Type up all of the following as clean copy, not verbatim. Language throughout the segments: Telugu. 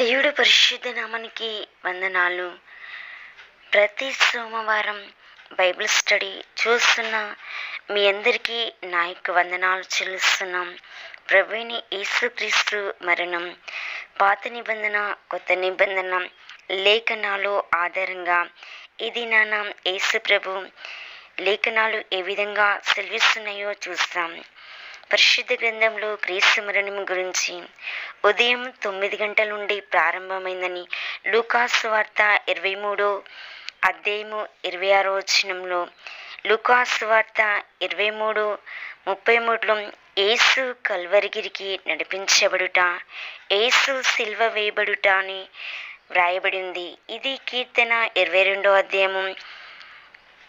దేవుడు పరిశుద్ధ నామానికి వందనాలు. ప్రతి సోమవారం బైబిల్ స్టడీ చూస్తున్న మీ అందరికీ నా యొక్క వందనాలు చెల్లిస్తున్నాం. ప్రభువైన యేసుక్రీస్తు మరణం, పాత నిబంధన, కొత్త నిబంధన లేఖనాలు ఆధారంగా ఇది నాన్న యేసు ప్రభు లేఖనాలు ఏ విధంగా సెలవిస్తున్నాయో చూస్తాం. పరిశుద్ధ గ్రంథంలో క్రీస్తు మరణం గురించి ఉదయం 9 గంటల నుండి ప్రారంభమైందని లూకాసు వార్త 23 అధ్యాయము 26 వచనంలో, లూకాసు వార్త 23:33లో యేసు కల్వరిగిరికి నడిపించబడుట, యేసు సిల్వ వేయబడుట అని వ్రాయబడింది. ఇది కీర్తన 22 అధ్యాయము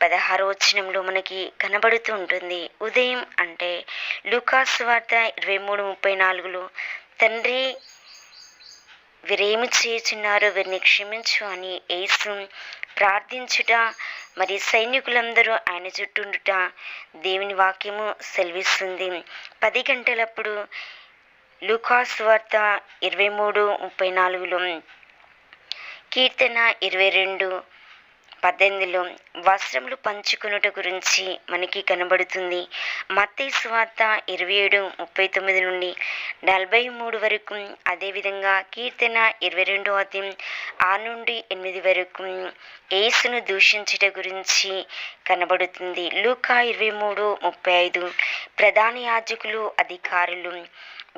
16 వచనంలో మనకి కనబడుతూ ఉంటుంది. ఉదయం అంటే లూకాసు వార్త 23:34లో తండ్రి వీరేమి చేయుచున్నారో వీరిని క్షమించు అని యేసు ప్రార్థించుట, మరి సైనికులందరూ ఆయన చుట్టూండుట దేవుని వాక్యము సెలవిస్తుంది. 10 గంటలప్పుడు లూకాసు వార్త 23:34లో, కీర్తన 22:18లో వస్త్రములు పంచుకొనుట గురించి మనకి కనబడుతుంది. మత్తయి సువార్త 27:39 నుండి 43 వరకు, అదేవిధంగా కీర్తన 22 అధ్యాయం 6 నుండి 8 వరకు యేసును దూషించుట గురించి కనబడుతుంది. లూకా 23:35 ప్రధాన యాజకులు, అధికారులు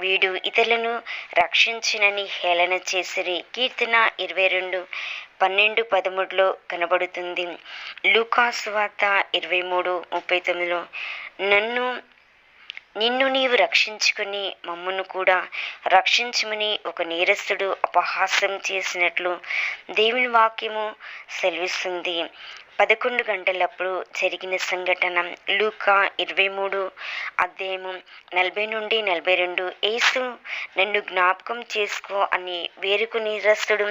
వీడు ఇతరులను రక్షించినని హేళన చేసిరి. కీర్తన 22:12-13లో కనబడుతుంది. లూకాసు వార్త 23:39లో నిన్ను నీవు రక్షించుకొని మమ్మును కూడా రక్షించమని ఒక నేరస్తుడు అపహాస్యం చేసినట్లు దేవుని వాక్యము సెలవిస్తుంది. 11 గంటలప్పుడు జరిగిన సంఘటన లూకా 23 అధ్యాయము 40 నుండి 42, యేసు నన్ను జ్ఞాపకం చేసుకో అని వేరొక నేరస్తుడు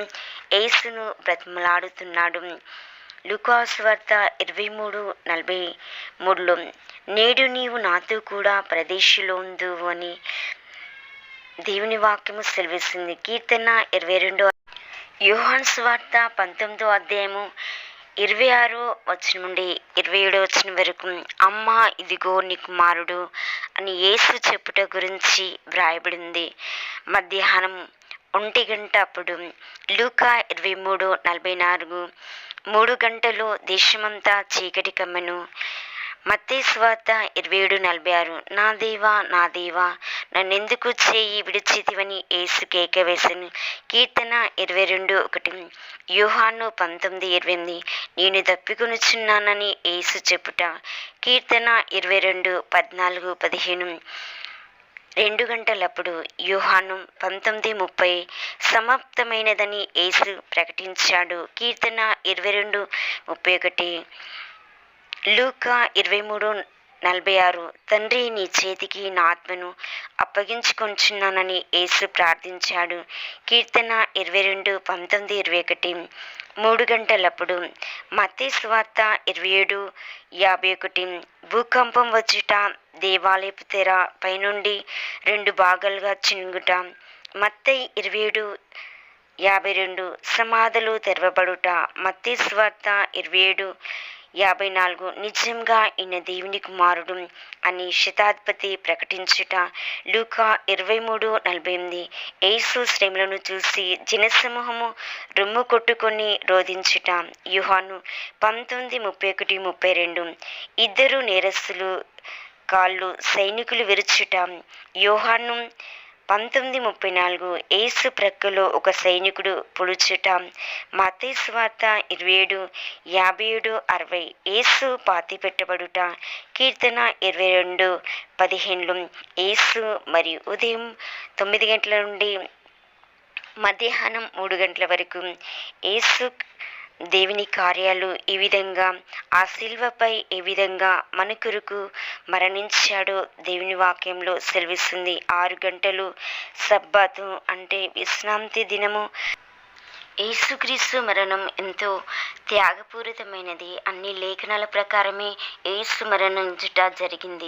యేసును బ్రతిమలాడుతున్నాడు. లూకాసు వార్త 23:43లో నేడు నీవు నాతో కూడా ప్రదేశంలో ఉందువు అని దేవుని వాక్యము సెలవిస్తుంది. కీర్తన 22. యోహాను సువార్త 19 అధ్యాయము 26 వచనం నుండి 27 వచనం వరకు, అమ్మా ఇదిగో నీ కుమారుడు అని యేసు చెప్పుట గురించి వ్రాయబడింది. మధ్యాహ్నం 1 గంట అప్పుడు లూకా 23:44 3 గంటలు దేశమంతా చీకటి కమ్మెను. మత్తయి సువార్త 27:46 నా దేవా నా దేవా నన్నెందుకు చేయి విడిచితివని యేసు కేక వేసెను. కీర్తన 22:1 యోహాను 19:28 నేను తప్పికొనుచున్నానని యేసు చెప్పుట. కీర్తన 22:14-15 2 గంటలప్పుడు యోహాను 19:30 సమాప్తమైనదని యేసు ప్రకటించాడు. కీర్తన 22:31 లూకా 23:46 తండ్రి నీ చేతికి నా ఆత్మను అప్పగించుకొంచున్నానని యేసు ప్రార్థించాడు. కీర్తన 22:19-21 3 గంటలప్పుడు మత్తయి సువార్త 27:51 భూకంపం వచ్చుట, దేవాలయపు తెర పైనుండి 2 భాగాలుగా చినుగుట. మత్తయి 27:52 సమాధులు తెరవబడుట. మత్తయి సువార్త 27:54 నిజంగా ఈయన దేవుని కుమారుడు అని శతాధిపతి ప్రకటించుట. లూకా 23:48 యేసు శ్రమలను చూసి జనసమూహము రొమ్ము కొట్టుకొని రోధించుట. యోహాను 19:31-32 2 నేరస్తులు కాళ్ళు సైనికులు విరుచుట. యోహాను 19:34 యేసు ప్రక్కలో ఒక సైనికుడు పొడుచుట. మత్తయి సువార్త 27:57-60 యేసు పాతి పెట్టబడుట. కీర్తన 22:15 యేసు మరియు ఉదయం 9 గంటల నుండి మధ్యాహ్నం 3 గంటల వరకు యేసు దేవుని కార్యాలు ఈ విధంగా ఆ శిల్వపై ఏ విధంగా మన కొరకు మరణించాడో దేవుని వాక్యంలో సెలవిస్తుంది. 6 గంటలు సబ్బాతు అంటే విశ్రాంతి దినము. యేసుక్రీస్తు మరణం ఎంతో త్యాగపూరితమైనది. అన్ని లేఖనాల ప్రకారమే యేసు మరణించుట జరిగింది.